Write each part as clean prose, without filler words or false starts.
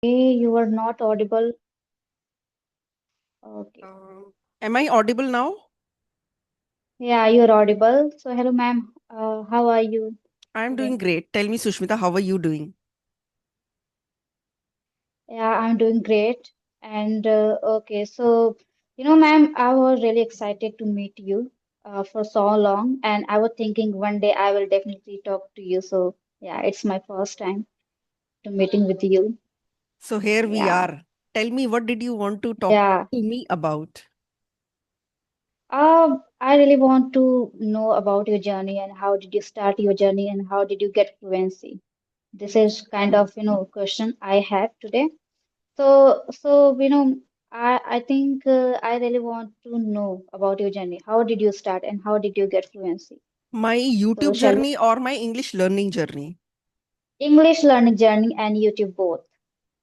You are not audible. Okay. Am I audible now? Yeah, you're audible. So, hello, ma'am. How are you I'm doing today? great. Tell me, Sushmita, how are you doing? Yeah, I'm doing great. And okay, so, ma'am, I was really excited to meet you for so long. And I was thinking one day I will definitely talk to you. So, yeah, it's my first time to meeting with you. So here we Yeah, are. Tell me, what did you want to talk yeah. to me about? I really want to know about your journey and how did you start your journey and how did you get fluency? This is kind of, question I have today. So, I think I really want to know about your journey. How did you start and how did you get fluency? My So, YouTube shall we? journey or my English learning journey? English learning journey and YouTube both.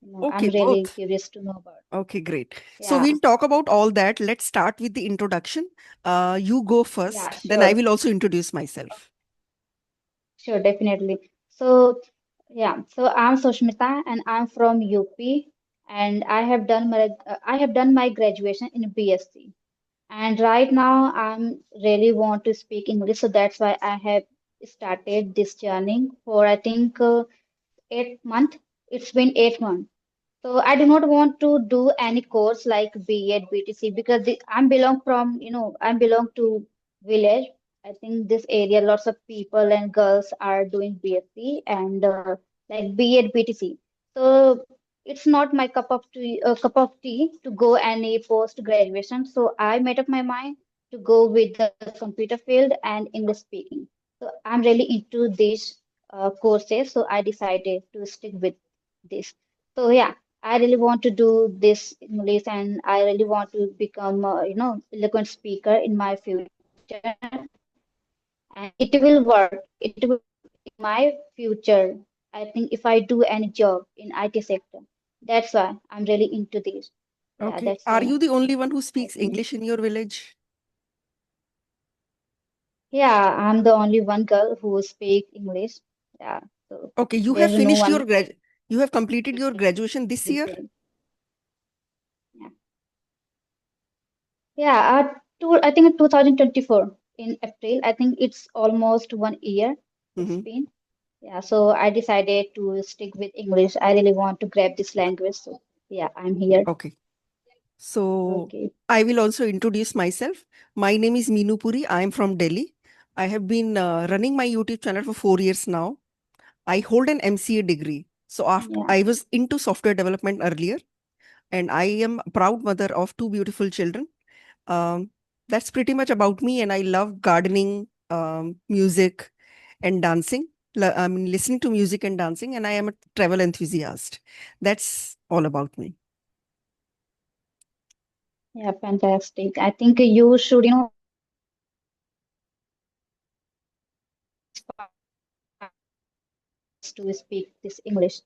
I'm Okay, really both. curious to know about. Okay, great. So Yeah, we'll talk about all that. Let's start with the introduction. You go yeah, first, then I sure, will also introduce myself. sure, definitely. So, yeah, so I'm Sushmita and I'm from UP and I have done my graduation in BSc. And right now, I'm really want to speak English, so that's why I have started this journey for I think 8 months. It's been 8 months. So I do not want to do any course like B.Ed, BTC because I'm belong from, I belong to village. I think this area, lots of people and girls are doing BSc and like B.Ed, BTC. So it's not my cup of tea to go any post graduation. So I made up my mind to go with the computer field and English speaking. So I'm really into these courses. So I decided to stick with this. So yeah. I really want to do this English and I really want to become, eloquent speaker in my future. And it will work. It will in my future. I think if I do any job in IT sector. That's why I'm really into this. Yeah, Okay. that's Are why you the only one who I speaks think. English in your village? Yeah, I'm the only one girl who speak English. Yeah, so Okay, you have there's no finished one you have completed your graduation this with year? me. Yeah. Yeah, I think 2024 in April. I think it's almost 1 year it's Mm-hmm. been. Yeah, so I decided to stick with English. I really want to grab this language. So yeah, I'm here. Okay. So Okay. I will also introduce myself. My name is Meenu Puri. I am from Delhi. I have been running my YouTube channel for 4 years now. I hold an MCA degree. So after Yeah. I was into software development earlier, and I am a proud mother of two beautiful children. Um, that's pretty much about me. And I love gardening, music, and dancing. I mean, listening to music and dancing. And I am a travel enthusiast. That's all about me. Yeah, fantastic. I think you should, to speak this English.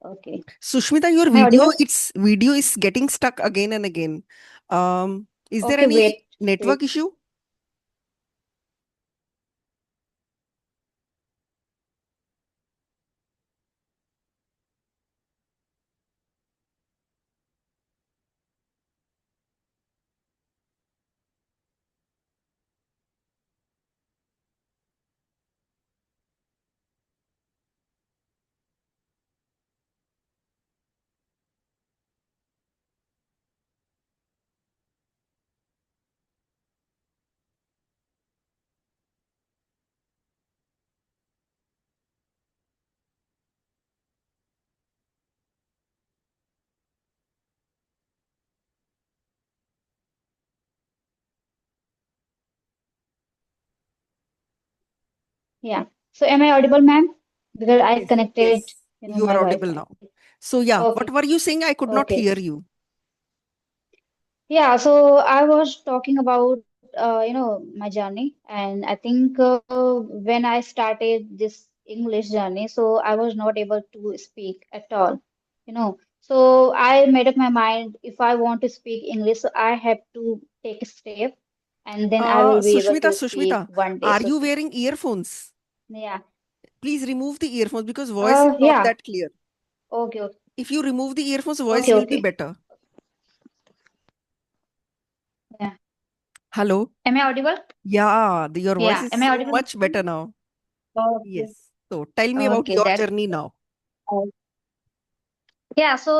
Okay. Sushmita, your Am I audible? video is getting stuck again and again. Is there Okay, any wait, network wait. issue? Yeah. So am I audible, ma'am? Because I Yes, connected, yes. You my are audible Wi-Fi. now. So yeah, what Okay. were you saying? I could not Okay. hear you. Yeah, so I was talking about my journey, and I think when I started this English journey, so I was not able to speak at all, So I made up my mind if I want to speak English, so I have to take a step, and then I will be able Sushmita, to speak Sushmita, one day. are So you wearing earphones? yeah, Please remove the earphones because voice is not yeah, that clear. okay, okay. If you remove the earphones, voice Okay, will be okay. better. Yeah. Hello? Am I audible? Yeah, your voice Yeah. is Am I so audible much now? better now. Okay. Yes. So tell me about Okay, your that's journey now. yeah. So,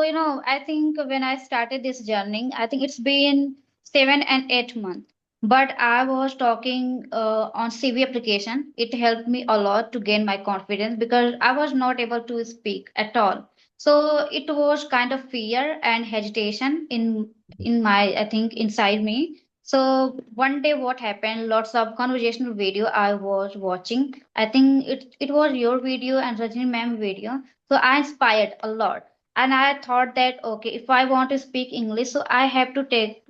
I think when I started this journey, I think it's been 7 and 8 months. But I was talking on CV application. It helped me a lot to gain my confidence because I was not able to speak at all. So it was kind of fear and hesitation in my, I think, inside me. So one day what happened, lots of conversational video I was watching. I think it was your video and Rajni ma'am video. So I inspired a lot. And I thought that okay, if I want to speak English, so I have to take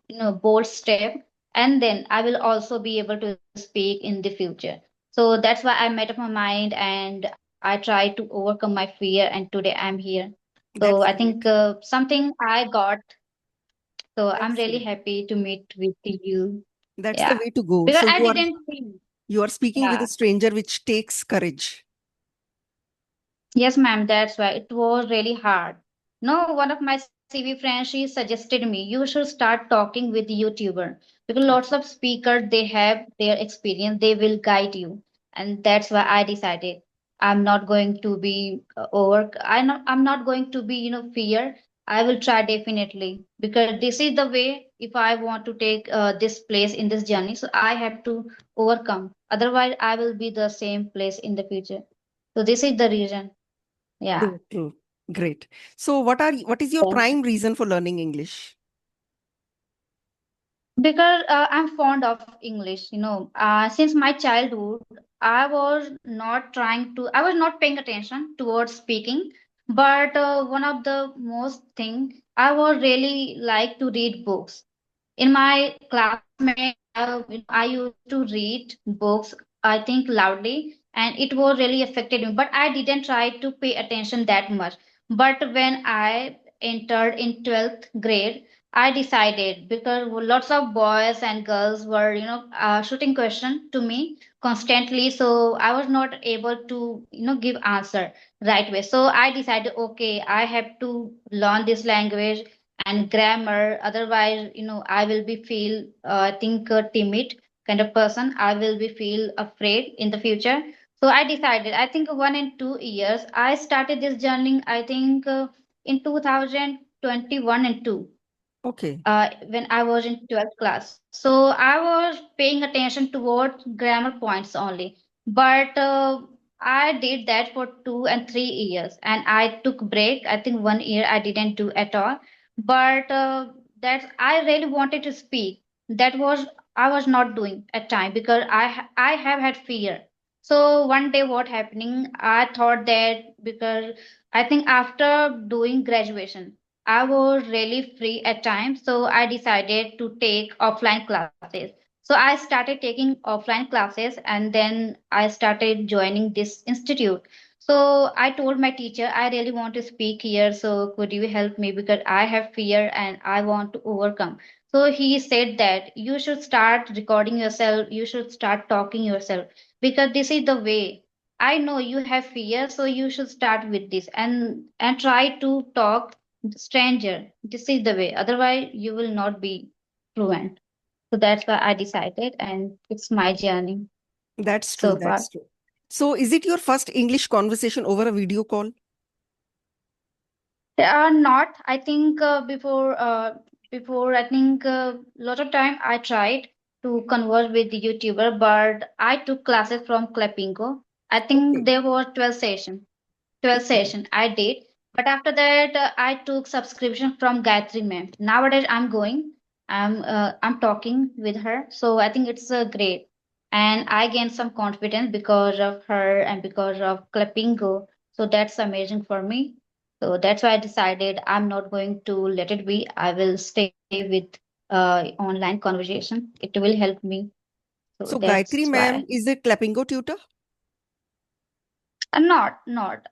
bold step, and then I will also be able to speak in the future. So that's why I made up my mind and I tried to overcome my fear, and today I'm here. So I That's think great. something I got. So I'm That's really great. happy to meet with you. That's the Yeah, way to go. because So I didn't think. you are speaking with Yeah. a stranger, which takes courage. Yes, ma'am, that's why it was really hard. No, one of my CV friends, she suggested me, you should start talking with YouTuber because lots Okay. of speakers they have their experience, they will guide you, and that's why I decided I'm not going to be I'm not going to be fear. I will try definitely because this is the way. If I want to take this place in this journey, so I have to overcome. Otherwise, I will be the same place in the future. So this is the reason. Yeah. True, true. Great. So what is your Yeah. prime reason for learning English? Because I'm fond of English, since my childhood, I was not paying attention towards speaking, but one of the most thing I was really like to read books. In my classmate, I used to read books, I think loudly, and it was really affected me. But I didn't try to pay attention that much. But when I entered in 12th grade, I decided because lots of boys and girls were, shooting question to me constantly, so I was not able to, give answer right way. So I decided, okay, I have to learn this language and grammar. Otherwise, I will be feel, I think, a timid kind of person. I will be feel afraid in the future. So I decided. I think 1 and 2 years. I started this journey. I think in 2021 and two Okay. when I was in 12th class. So I was paying attention towards grammar points only. But I did that for 2 and 3 years, and I took break. I think 1 year I didn't do at all. But that I really wanted to speak. That was I was not doing at time because I have had fear. So one day what happening? I thought that because I think after doing graduation I was really free at times, so I decided to take offline classes. So I started taking offline classes and then I started joining this institute. So I told my teacher, I really want to speak here, so could you help me because I have fear and I want to overcome. So he said that you should start recording yourself, you should start talking yourself because this is the way. I know you have fear, so you should start with this and try to talk stranger. This is the way. Otherwise, you will not be fluent. So that's why I decided, and it's my journey That's true. so far. That's true. So is it your first English conversation over a video call? Not. I think before I think lot of time I tried to converse with the YouTuber, but I took classes from Clapingo. I think Okay. there were 12 sessions. 12 Okay. session I did, but after that I took subscription from Gayatri ma'am. Nowadays I'm talking with her, so I think it's great, and I gained some confidence because of her and because of Clapingo. So that's amazing for me. So that's why I decided I'm not going to let it be. I will stay with online conversation. It will help me. So So that's Gayatri why. ma'am is a Clapingo tutor? Not.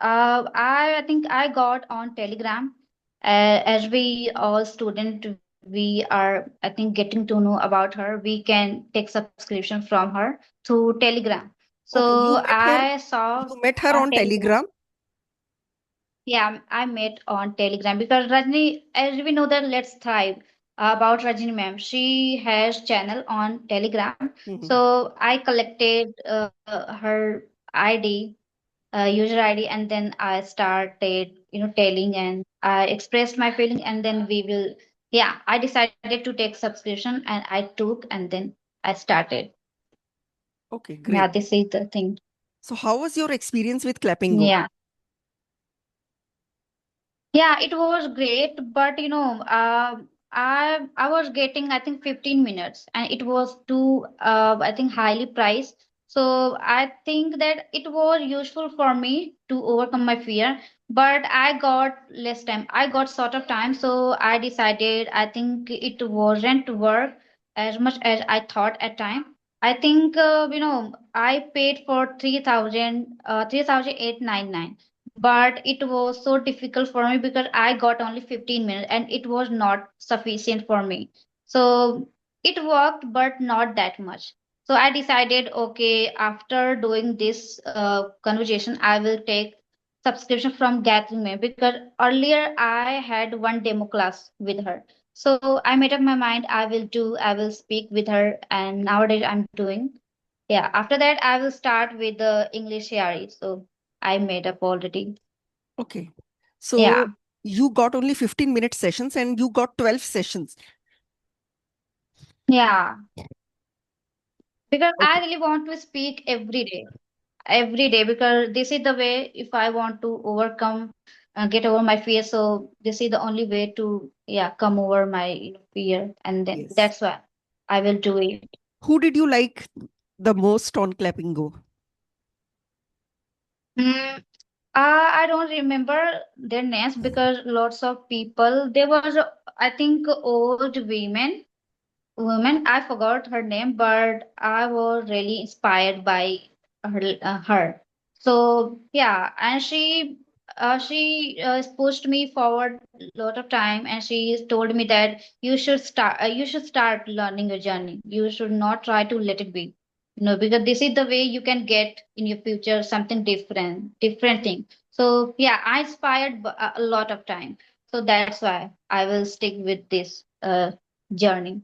I think I got on Telegram. As we all student, we are I think getting to know about her. We can take subscription from her through Telegram. Okay. So I saw You met her on on Telegram. Telegram? Yeah, I met on Telegram because Rajni, as we know that Let's Thrive about Rajni ma'am, she has channel on Telegram. Mhm. So I collected her ID, user ID, and then I started, telling and I expressed my feeling, and then yeah, I decided to take subscription and I took, and then I started. Okay, Yeah, great. this is the thing. So, how was your experience with Clapping Go? Yeah. Yeah, it was great, but I was getting I think 15 minutes, and it was too I think highly priced. So I think that it was useful for me to overcome my fear, but I got less time. I got sort of time, so I decided I think it wasn't worth as much as I thought at time. I think I paid for 3,899, but it was so difficult for me because I got only 15 minutes and it was not sufficient for me. So it worked, but not that much. So I decided, okay, after doing this conversation, I will take subscription from Gathering Me because earlier I had one demo class with her. So I made up my mind I will speak with her, and nowadays I'm doing. Yeah, after that I will start with the English ARE. So I made up already. Okay. Yeah, So, you got only 15-minute sessions and you got 12 sessions. yeah. Because I Okay. really want to speak every day, because this is the way if I want to overcome, get over my fear. So this is the only way to, yeah, come over my fear, and then Yes. that's why I will do it. Who did you like the most on Clapping Go? Mm, I don't remember their names because lots of people. There was, I think, old woman. I forgot her name, but I was really inspired by her. So yeah, and she pushed me forward a lot of time, and she told me that you should start learning your journey. You should not try to let it be, because this is the way you can get in your future something different thing. So yeah, I inspired a lot of time. So that's why I will stick with this journey.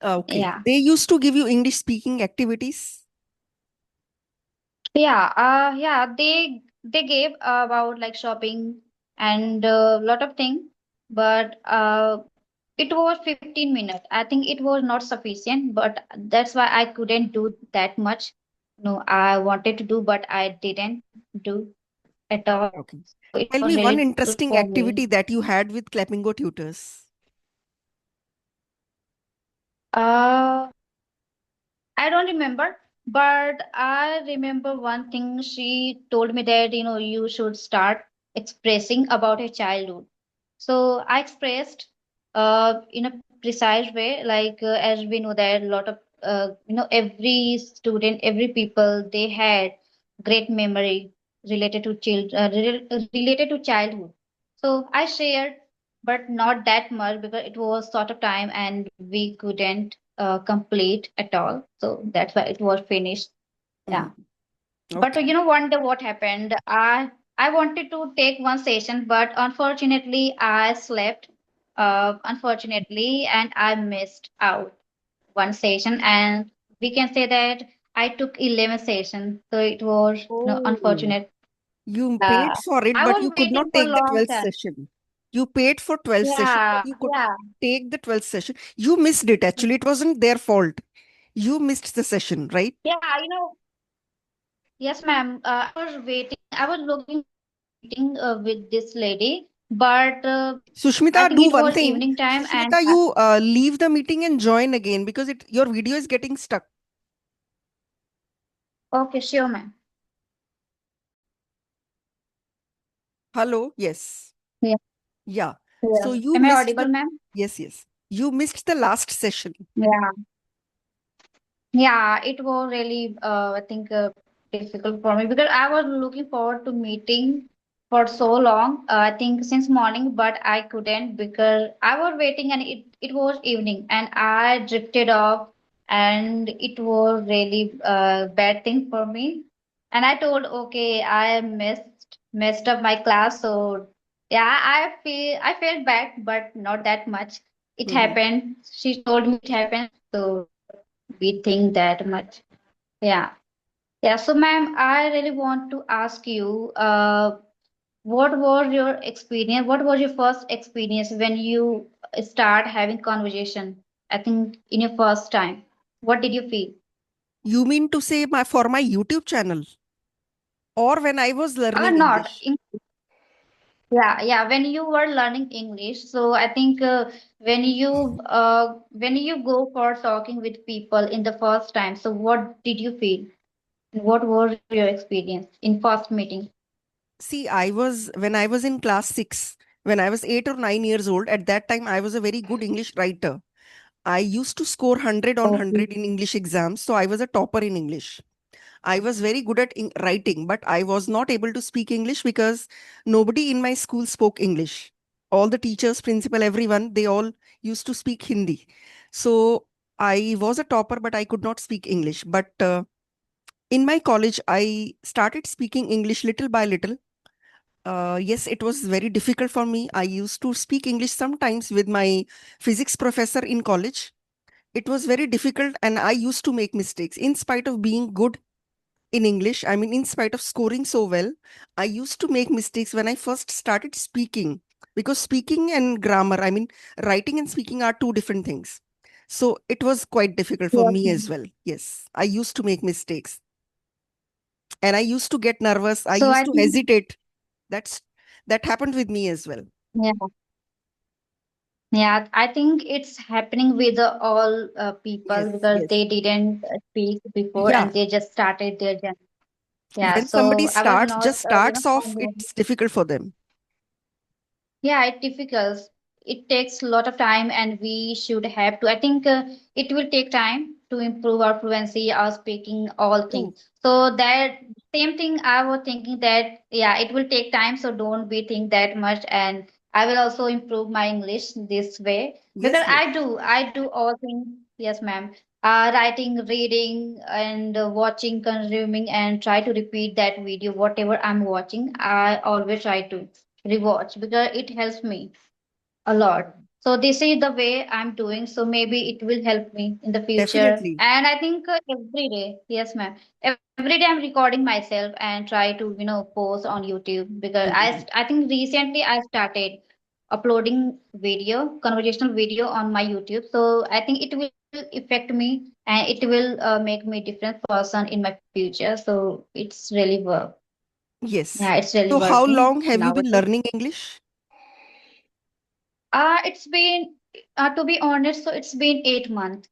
Okay. Yeah. They used to give you English speaking activities. Yeah, they gave about like shopping and a lot of things, but it was 15 minutes. I think it was not sufficient, but that's why I couldn't do that much. No, I wanted to do, but I didn't do at all. Okay. So it Tell was me one really difficult interesting for me. activity that you had with Clappingo tutors. Uh, I don't remember, but I remember one thing. She told me that, you should start expressing about your childhood. So I expressed in a precise way, like as we know that a lot of every student, every people, they had great memory related to childhood. So I shared, but not that much because it was sort of time and we couldn't complete at all. So that's why it was finished. Yeah. Mm, But okay. one day what happened? I wanted to take one session, but unfortunately I slept. Unfortunately, and I missed out one session, and we can say that I took 11 sessions. So it was Oh, unfortunate. you paid Uh, for it, I but was you could waiting not for a take the long 12th time. session. You paid for 12 sessions, but Yeah, you could yeah, take the 12th session. You missed it actually. It wasn't their fault. You missed the session, right? yeah. Yes, ma'am. I was waiting. I was looking meeting with this lady, but I Sushmita, think do it one was thing. evening time, and Sushmita, you leave the meeting and join again because your video is getting stuck. okay, sure, ma'am. Hello? Yes. Yeah, Yeah. So yes. you Am I missed audible, the, ma'am? yes, yes. You missed the last session. Yeah. Yeah, it was really, I think, difficult for me because I was looking forward to meeting for so long. I think since morning, but I couldn't because I was waiting, and it was evening, and I drifted off, and it was really bad thing for me. And I told, okay, I messed up my class, so Yeah, I felt bad, but not that much. It Hmm. happened. She told me it happened, so we think that much. Yeah. Yeah. So, ma'am, I really want to ask you, what was your experience? What was your first experience when you start having conversation? I think in your first time, what did you feel? You mean to say my for my YouTube channel or when I was learning Not English? in, yeah, yeah. When you were learning English, so I think when you go for talking with people in the first time, so what did you feel? What was your experience in first meeting? See, when I was in class 6, when I was 8 or 9 years old, at that time I was a very good English writer. I used to score 100 on Okay. 100 in English exams, so I was a topper in English. I was very good at writing, but I was not able to speak English because nobody in my school spoke English. All the teachers, principal, everyone, they all used to speak Hindi. So I was a topper, but I could not speak English. But in my college, I started speaking English little by little. Yes, it was very difficult for me. I used to speak English sometimes with my physics professor in college. It was very difficult, and I used to make mistakes. In spite of being good in English, I mean, in spite of scoring so well, I used to make mistakes when I first started speaking because speaking and grammar, I mean, writing and speaking are two different things. So it was quite difficult for Yes, me as ma'am. well. Yes, I used to make mistakes and I used to get nervous. I So used I to think, hesitate. That's that happened with me as well. yeah, yeah, I think it's happening with all people Yes, because yes. they didn't speak before Yeah. and they just started their journey. Yeah, When somebody so I was starts, not, just starts off, familiar. it's difficult for them. Yeah, it's difficult. It takes a lot of time, and we should have to. I think it will take time to improve our fluency, our speaking, all True. things. So that same thing, I was thinking that yeah, it will take time. So don't be think that much, and I will also improve my English this way because Yes, yes. I do all things. Yes, ma'am. Writing, reading, and watching, consuming, and try to repeat that video, whatever I'm watching. I always try to rewatch because it helps me a lot. So this is the way I'm doing. So maybe it will help me in the future. Definitely. And I think every day, yes, ma'am. Every day I'm recording myself and try to post on YouTube because Mhm. I think recently I started uploading video, conversational video on my YouTube. So I think it will affect me and it will make me different person in my future. So it's really work. Yeah, Yes. it's really So, how working long have you been nowadays. learning English? It's been, to be honest, so it's been 8 months.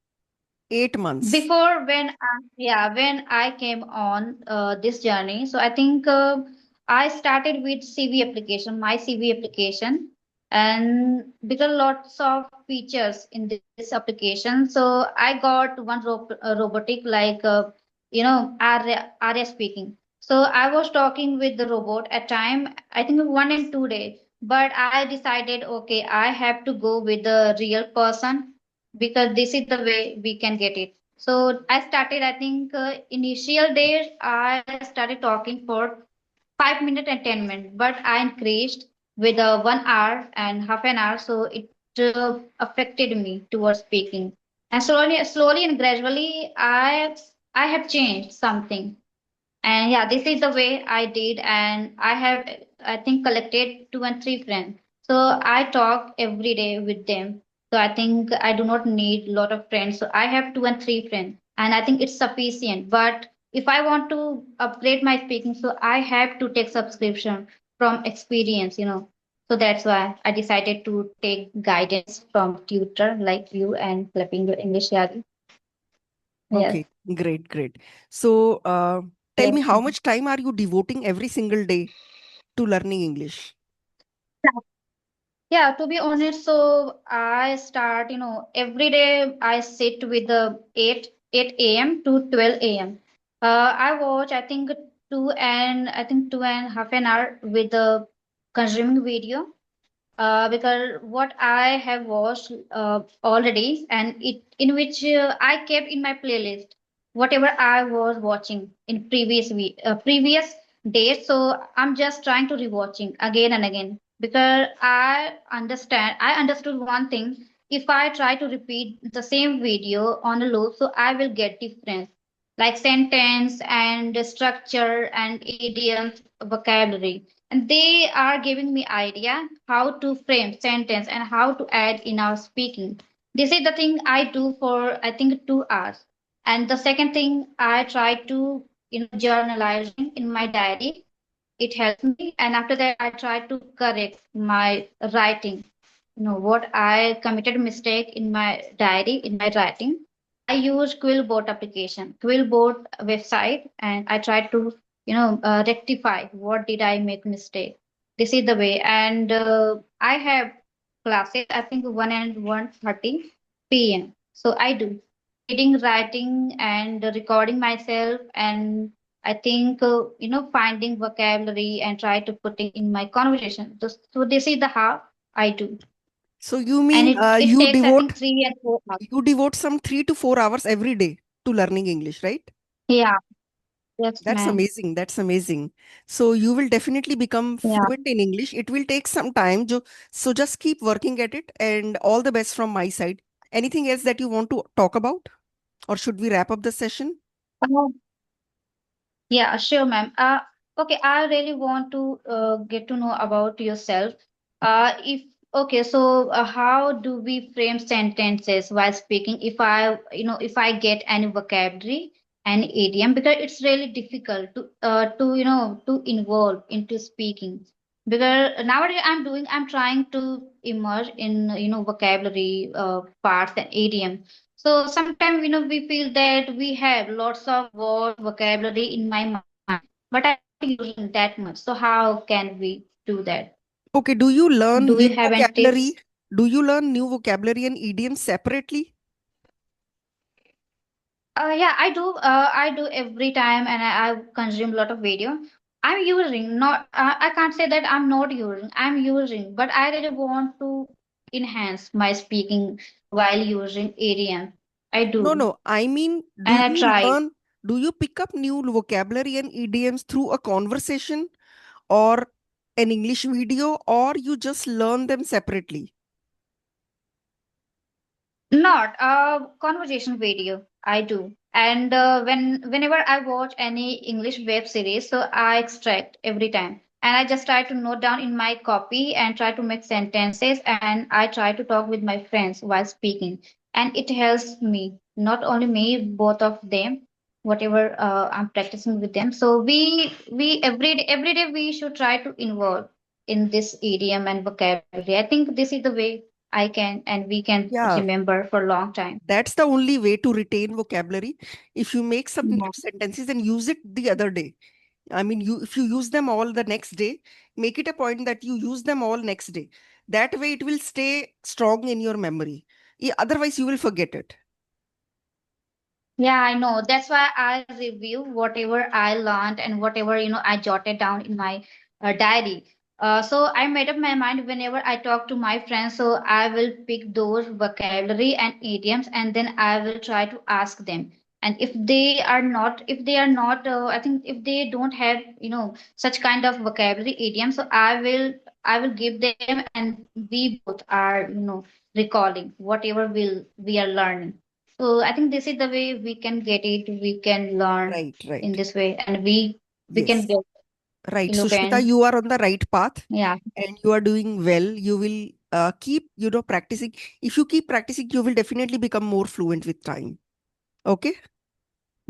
8 months. Before when I came on this journey, so I think I started with CV application, my CV application, and because lots of features in this application, so I got one robotic like Arya speaking. So I was talking with the robot at time, I think 1 and 2 days, but I decided okay, I have to go with the real person because this is the way we can get it. So I started, I think initial days I started talking for 5 minutes and 10 minutes, but I increased with 1 hour and half an hour. So it affected me towards speaking, and slowly and gradually, I have changed something. And yeah, this is the way I did, and I have, I think, collected 2 and 3 friends. So I talk every day with them. So I think I do not need a lot of friends. So I have 2 and 3 friends, and I think it's sufficient. But if I want to upgrade my speaking, so I have to take subscription from experience. So that's why I decided to take guidance from tutor like you and Flipping Your English Yagi. Yes. Okay, great, great. So, tell Yes. me, how much time are you devoting every single day to learning English? Yeah, to be honest, so I start, every day I sit with the 8 a.m. to 12 a.m. I watch, I think 2.5 an hour with the consuming video. Because what I have watched already, and it in which I kept in my playlist whatever I was watching in previous days. So I'm just trying to rewatching again and again. because I understood one thing. If I try to repeat the same video on a loop, so I will get difference, like sentence and structure and idioms, vocabulary. And they are giving me idea how to frame sentence and how to add in our speaking. This is the thing I do for I think 2 hours. And the second thing I try to journalizing in my diary. It helps me, and after that I try to correct my writing. What I committed mistake in my diary in my writing. I use Quillbot application, Quillbot website, and I try to rectify what did I make mistake. This is the way. And I have classes, I think 1 and 1:30 p.m. So I do reading, writing, and recording myself, and I think finding vocabulary and try to put it in my conversation. So this is the how I do, So you and mean it takes I think 3 and 4 hours. you devote some 3 to 4 hours every day to learning English, right? Yeah, yes, That's ma'am. amazing. That's amazing. So you will definitely become Yeah. fluent in English. It will take some time. So just keep working at it, and all the best from my side. Anything else that you want to talk about, or should we wrap up the session? Uh, Yeah, sure, ma'am. Okay, I really want to get to know about yourself. If okay, so how do we frame sentences while speaking? If I get any vocabulary and idiom, because it's really difficult to involve into speaking. Because nowadays I'm trying to immerse in vocabulary parts and idiom. So sometimes, we feel that we have lots of word vocabulary in my mind, but I'm not using that much. So how can we do that? Okay, do you learn Do new you have any vocabulary? tips? Do you learn new vocabulary and idioms separately? Yeah, I do. I do every time, and I consume a lot of video. I'm using not. I can't say that I'm not using. I'm using, but I really want to enhance my speaking while using idiom. I No, do, no. I mean, and I try. do you pick up new vocabulary and idioms through a conversation or an English video, or you just learn them separately? Not a conversation video. I do. And whenever I watch any English web series, so I extract every time. And I just try to note down in my copy and try to make sentences, and I try to talk with my friends while speaking. And it helps me, not only me, both of them, whatever I'm practicing with them. So we every day we should try to involve in this idiom and vocabulary. I think this is the way I can and we can Yeah, remember for a long time. that's the only way to retain vocabulary. If you make some new Yeah. sentences and use it the other day, I mean, if you use them all the next day, make it a point that you use them all next day. That way, it will stay strong in your memory. Otherwise, you will forget it. Yeah, I know. That's why I review whatever I learned and whatever I jotted down in my diary. So I made up my mind whenever I talk to my friends. So I will pick those vocabulary and idioms, and then I will try to ask them. And if they are not, I think if they don't have such kind of vocabulary idiom, so I will give them, and we both are recalling whatever we are learning. So I think this is the way we can get it. We can learn Right, in right. this way, and we can Yes. get Right. Sushmita, eloquent. you are on the right path Yeah, and you are doing well. You will keep, practicing. If you keep practicing, you will definitely become more fluent with time. Okay?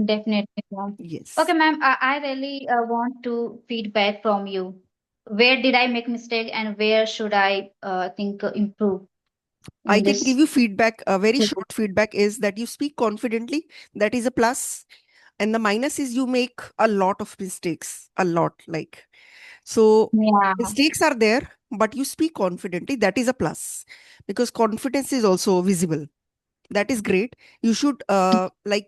definitely. Yeah. Okay, Yes. ma'am. I really want to feedback from you. Where did I make mistake, and where should I think improve I in can give this? you feedback. A very short feedback is that you speak confidently. That is a plus. And the minus is you make a lot of mistakes. A lot. So Yeah, mistakes are there, but you speak confidently. That is a plus because confidence is also visible. That is great. You should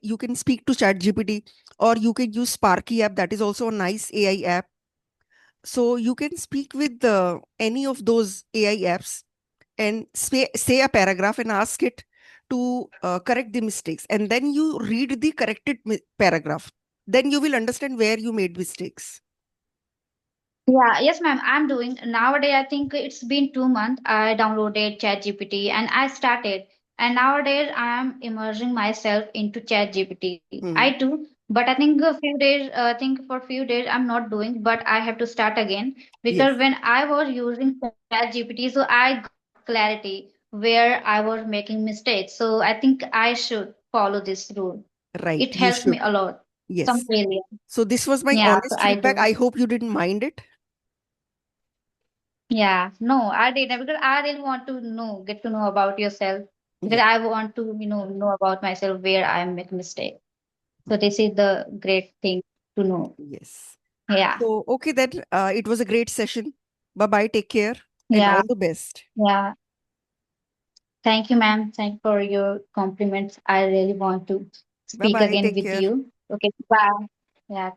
you can speak to ChatGPT or you can use Sparky app. That is also a nice AI app. So you can speak with any of those AI apps and say a paragraph and ask it to correct the mistakes, and then you read the corrected paragraph. Then you will understand where you made mistakes. Yeah, yes, ma'am. I'm doing nowadays. I think it's been 2 months. I downloaded ChatGPT and I started. And nowadays I am immersing myself into ChatGPT. I Hmm. do, but I think a few days. I think for a few days I'm not doing, but I have to start again Yes, because when I was using ChatGPT, so I got clarity where I was making mistakes. So I think I should follow this rule. right. It You helped me should. a lot. Some Yes. failure. So this was my Yeah, so honest I feedback. do. I hope you didn't mind it. Yeah, no, I didn't because I really want to know, get to know about yourself because Yeah. I want to, know about myself where I make mistake. So this is the great thing to know. Yes. Yeah, So, okay, then it was a great session. Bye bye. Take care and yeah, all the best. yeah. Thank you, ma'am. Thank you for your compliments. I really want to Bye speak bye. again Take with care. you. Okay, bye. Yeah,